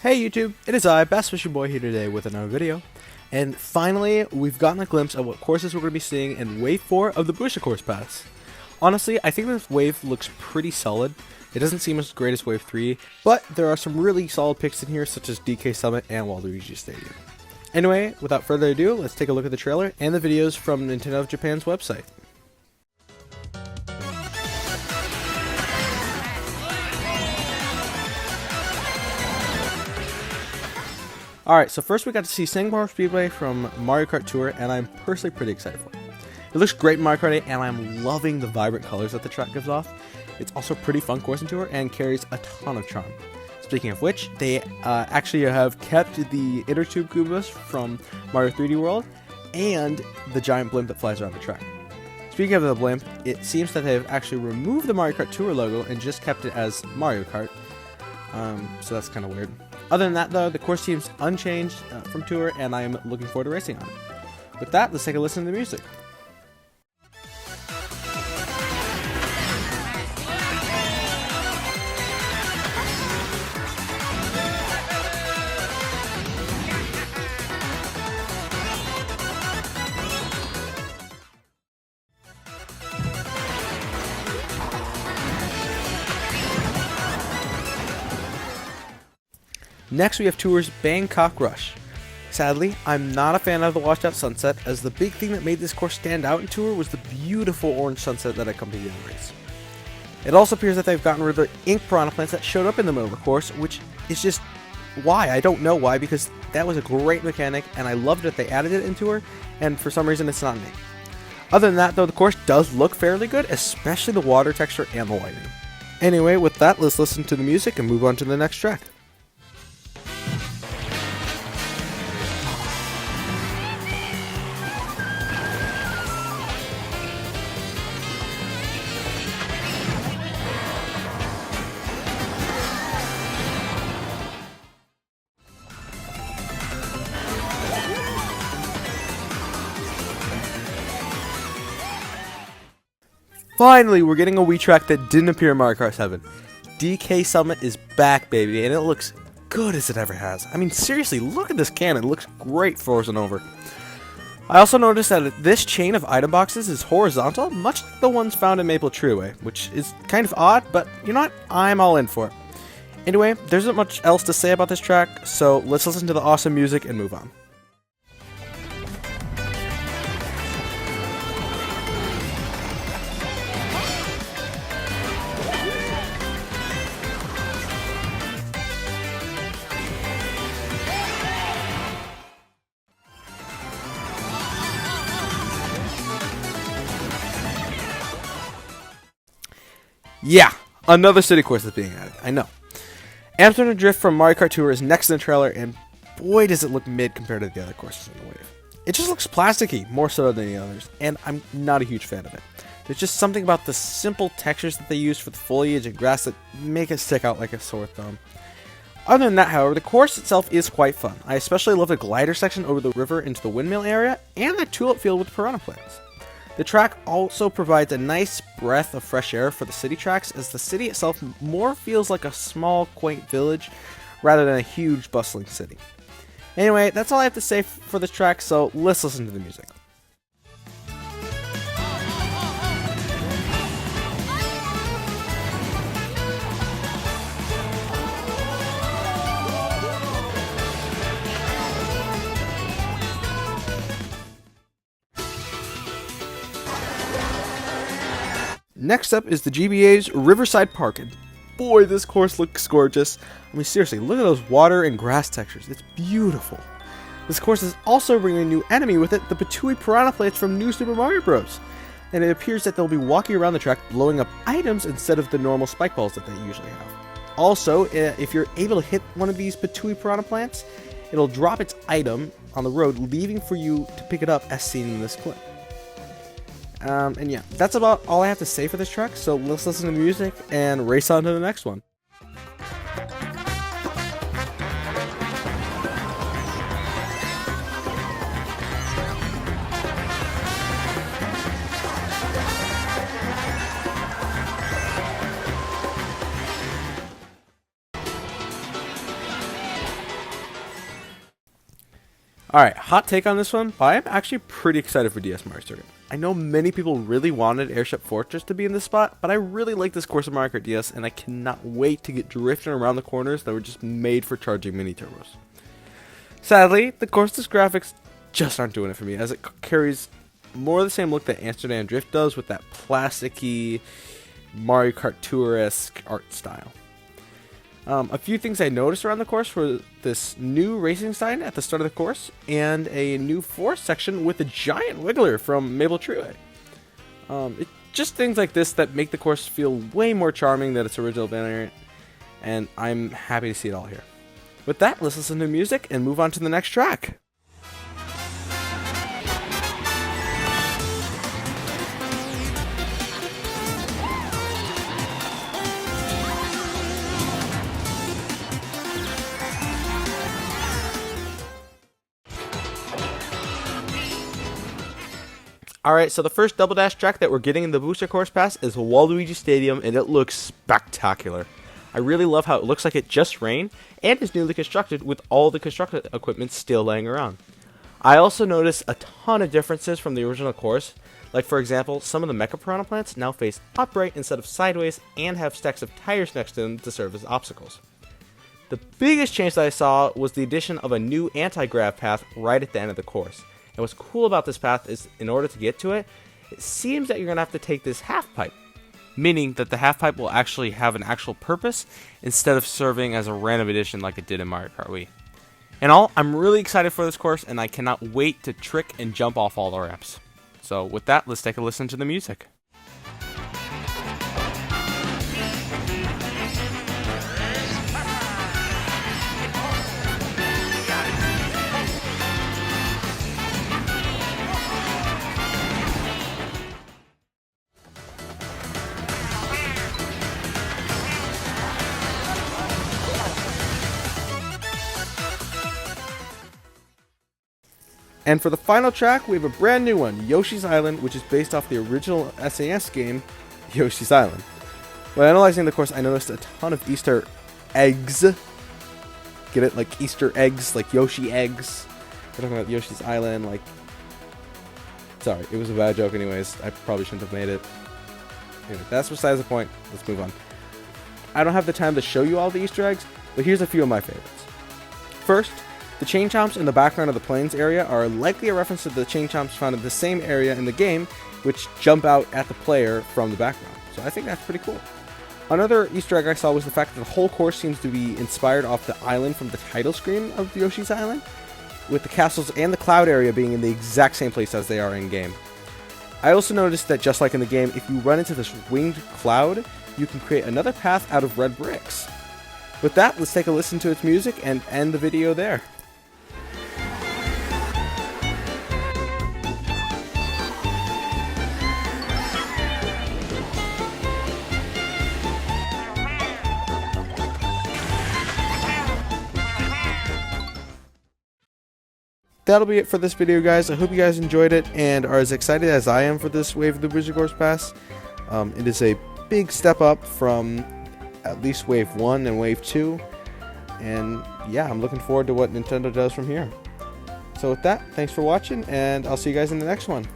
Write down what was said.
Hey YouTube, it is I, Best Fishing Boy, here today with another video. And finally, we've gotten a glimpse of what courses we're going to be seeing in Wave 4 of the Booster Course Pass. Honestly, I think this wave looks pretty solid. It doesn't seem as great as Wave 3, but there are some really solid picks in here, such as DK Summit and Waluigi Stadium. Anyway, without further ado, let's take a look at the trailer and the videos from Nintendo of Japan's website. Alright, so first we got to see Singapore Speedway from Mario Kart Tour, and I'm personally pretty excited for it. It looks great in Mario Kart 8, and I'm loving the vibrant colors that the track gives off. It's also a pretty fun course in Tour, and carries a ton of charm. Speaking of which, they actually have kept the inner tube Goombas from Mario 3D World, and the giant blimp that flies around the track. Speaking of the blimp, it seems that they've actually removed the Mario Kart Tour logo, and just kept it as Mario Kart. So that's kind of weird. Other than that, though, the course seems unchanged from Tour, and I am looking forward to racing on it. With that, let's take a listen to the music. Next, we have Tour's Bangkok Rush. Sadly, I'm not a fan of the washed out sunset, as the big thing that made this course stand out in Tour was the beautiful orange sunset that accompanied the race. It also appears that they've gotten rid of the ink piranha plants that showed up in the middle of the course, which is just why. I don't know why, because that was a great mechanic, and I loved that they added it in Tour, and for some reason it's not me. Other than that, though, the course does look fairly good, especially the water texture and the lighting. Anyway, with that, let's listen to the music and move on to the next track. Finally, we're getting a Wii track that didn't appear in Mario Kart 7. DK Summit is back, baby, and it looks good as it ever has. I mean, seriously, look at this cannon. It looks great frozen over. I also noticed that this chain of item boxes is horizontal, much like the ones found in Maple Treeway, which is kind of odd, but you know what? I'm all in for it. Anyway, there isn't much else to say about this track, so let's listen to the awesome music and move on. Yeah, another city course is being added, I know. Amsterdam Drift from Mario Kart Tour is next in the trailer, and boy does it look mid compared to the other courses in the wave. It just looks plasticky, more so than the others, and I'm not a huge fan of it. There's just something about the simple textures that they use for the foliage and grass that make it stick out like a sore thumb. Other than that, however, the course itself is quite fun. I especially love the glider section over the river into the windmill area, and the tulip field with piranha plants. The track also provides a nice breath of fresh air for the city tracks, as the city itself more feels like a small, quaint village rather than a huge, bustling city. Anyway, that's all I have to say for this track, so let's listen to the music. Next up is the GBA's Riverside Park, and boy, this course looks gorgeous. I mean, seriously, look at those water and grass textures. It's beautiful. This course is also bringing a new enemy with it, the Patui Piranha plants from New Super Mario Bros. And it appears that they'll be walking around the track blowing up items instead of the normal spike balls that they usually have. Also, if you're able to hit one of these Patui Piranha plants, it'll drop its item on the road, leaving for you to pick it up as seen in this clip. And yeah, that's about all I have to say for this track, so let's listen to the music and race on to the next one. Alright, hot take on this one, but I am actually pretty excited for DS Mario Circuit. I know many people really wanted Airship Fortress to be in this spot, but I really like this course of Mario Kart DS, and I cannot wait to get drifting around the corners that were just made for charging mini turbos. Sadly, the course's graphics just aren't doing it for me, as it carries more of the same look that Amsterdam Drift does with that plasticky Mario Kart Tour-esque art style. A few things I noticed around the course were this new racing sign at the start of the course and a new forest section with a giant wiggler from Maple Treeway. It's just things like this that make the course feel way more charming than its original variant, and I'm happy to see it all here. With that, let's listen to music and move on to the next track. Alright, so the first Double Dash track that we're getting in the Booster Course Pass is Waluigi Stadium, and it looks spectacular. I really love how it looks like it just rained, and is newly constructed with all the construction equipment still laying around. I also noticed a ton of differences from the original course, like for example, some of the Mecha Piranha plants now face upright instead of sideways, and have stacks of tires next to them to serve as obstacles. The biggest change that I saw was the addition of a new anti-grav path right at the end of the course. And what's cool about this path is, in order to get to it, it seems that you're going to have to take this half pipe. Meaning that the half pipe will actually have an actual purpose, instead of serving as a random addition like it did in Mario Kart Wii. In all, I'm really excited for this course, and I cannot wait to trick and jump off all the ramps. So with that, let's take a listen to the music. And for the final track, we have a brand new one, Yoshi's Island, which is based off the original SNES game, Yoshi's Island. When analyzing the course, I noticed a ton of Easter eggs. Get it? Like Easter eggs, like Yoshi eggs. We're talking about Yoshi's Island, like... Sorry, it was a bad joke anyways. I probably shouldn't have made it. Anyway, that's besides the point. Let's move on. I don't have the time to show you all the Easter eggs, but here's a few of my favorites. First, the chain chomps in the background of the plains area are likely a reference to the chain chomps found in the same area in the game, which jump out at the player from the background. So I think that's pretty cool. Another Easter egg I saw was the fact that the whole course seems to be inspired off the island from the title screen of Yoshi's Island, with the castles and the cloud area being in the exact same place as they are in-game. I also noticed that just like in the game, if you run into this winged cloud, you can create another path out of red bricks. With that, let's take a listen to its music and end the video there. That'll be it for this video, guys. I hope you guys enjoyed it and are as excited as I am for this Wave of the Wizard Course Pass. It is a big step up from at least Wave 1 and Wave 2. And yeah, I'm looking forward to what Nintendo does from here. So with that, thanks for watching, and I'll see you guys in the next one.